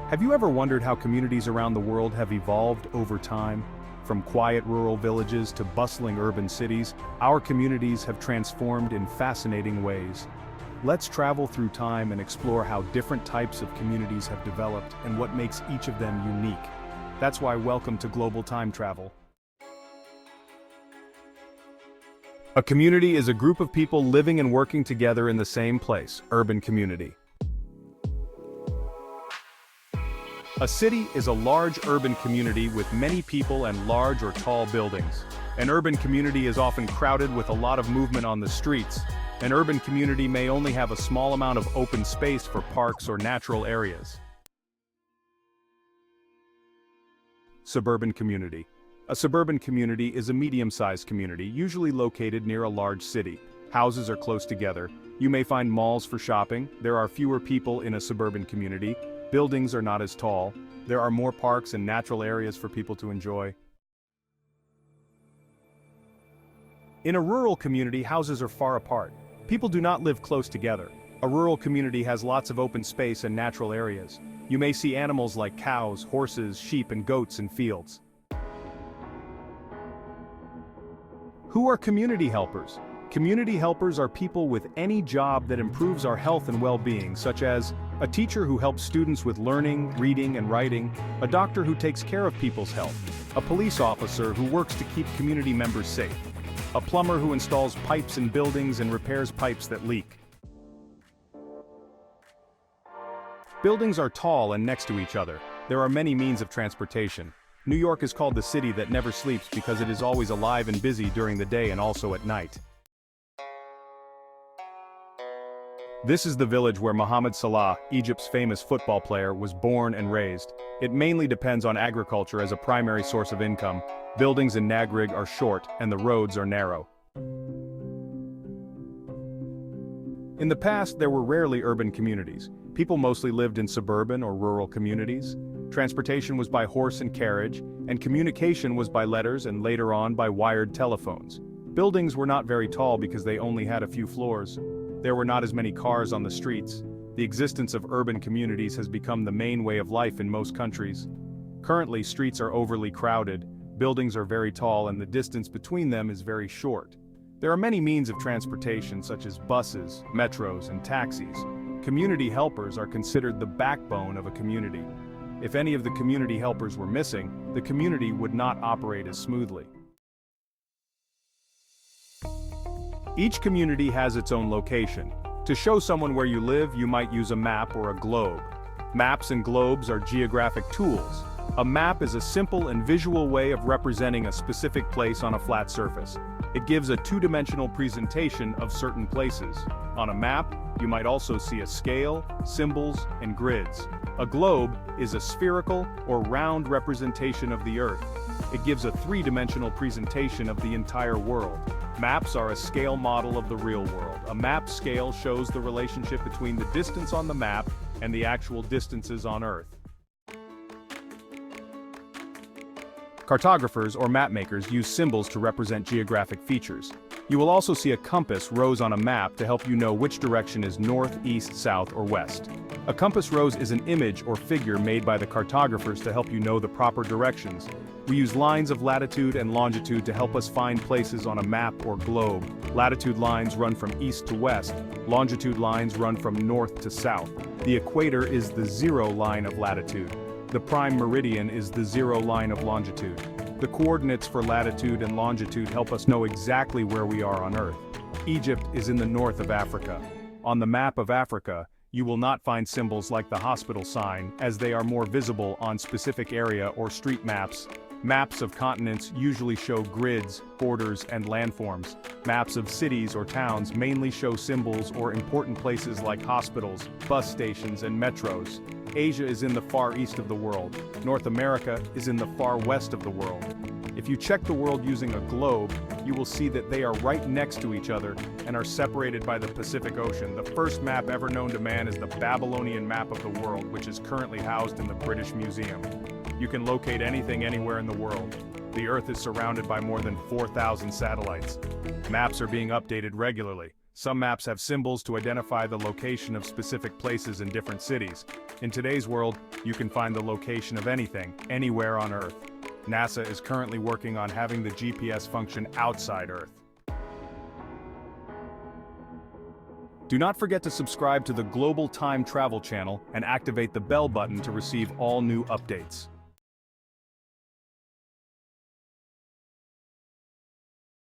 Have you ever wondered how communities around the world have evolved over time? From quiet rural villages to bustling urban cities, our communities have transformed in fascinating ways. Let's travel through time and explore how different types of communities have developed and what makes each of them unique. That's why welcome to Global Time Travel. A community is a group of people living and working together in the same place, urban community. A city is a large urban community with many people and large or tall buildings. An urban community is often crowded with a lot of movement on the streets. An urban community may only have a small amount of open space for parks or natural areas. Suburban community. A suburban community is a medium-sized community, usually located near a large city. Houses are close together. You may find malls for shopping. There are fewer people in a suburban community. Buildings are not as tall. There are more parks and natural areas for people to enjoy. In a rural community, houses are far apart. People do not live close together. A rural community has lots of open space and natural areas. You may see animals like cows, horses, sheep, and goats in fields. Who are community helpers? Community helpers are people with any job that improves our health and well-being, such as a teacher who helps students with learning, reading, and writing, a doctor who takes care of people's health, a police officer who works to keep community members safe, a plumber who installs pipes in buildings and repairs pipes that leak. Buildings are tall and next to each other. There are many means of transportation. New York is called the city that never sleeps because it is always alive and busy during the day and also at night. This is the village where Mohamed Salah, Egypt's famous football player, was born and raised. It mainly depends on agriculture as a primary source of income. Buildings in Nagrig are short and the roads are narrow. In the past, there were rarely urban communities. People mostly lived in suburban or rural communities. Transportation was by horse and carriage, and communication was by letters and later on by wired telephones. Buildings were not very tall because they only had a few floors. There were not as many cars on the streets. The existence of urban communities has become the main way of life in most countries. Currently, streets are overly crowded, buildings are very tall, and the distance between them is very short. There are many means of transportation such as buses, metros, and taxis. Community helpers are considered the backbone of a community. If any of the community helpers were missing, the community would not operate as smoothly. Each community has its own location. To show someone where you live, you might use a map or a globe. Maps and globes are geographic tools. A map is a simple and visual way of representing a specific place on a flat surface. It gives a two-dimensional presentation of certain places. On a map, you might also see a scale, symbols, and grids. A globe is a spherical or round representation of the Earth. It gives a three-dimensional presentation of the entire world. Maps are a scale model of the real world. A map scale shows the relationship between the distance on the map and the actual distances on Earth. Cartographers or mapmakers use symbols to represent geographic features. You will also see a compass rose on a map to help you know which direction is north, east, south, or west. A compass rose is an image or figure made by the cartographers to help you know the proper directions. We use lines of latitude and longitude to help us find places on a map or globe. Latitude lines run from east to west. Longitude lines run from north to south. The equator is the zero line of latitude. The prime meridian is the zero line of longitude. The coordinates for latitude and longitude help us know exactly where we are on Earth. Egypt is in the north of Africa. On the map of Africa, you will not find symbols like the hospital sign, as they are more visible on specific area or street maps. Maps of continents usually show grids, borders, and landforms. Maps of cities or towns mainly show symbols or important places like hospitals, bus stations, and metros. Asia is in the far east of the world. North America is in the far west of the world. If you check the world using a globe, you will see that they are right next to each other and are separated by the Pacific Ocean. The first map ever known to man is the Babylonian map of the world, which is currently housed in the British Museum. You can locate anything anywhere in the world. The Earth is surrounded by more than 4,000 satellites. Maps are being updated regularly. Some maps have symbols to identify the location of specific places in different cities. In today's world, you can find the location of anything, anywhere on Earth. NASA is currently working on having the GPS function outside Earth. Do not forget to subscribe to the Global Time Travel channel and activate the bell button to receive all new updates.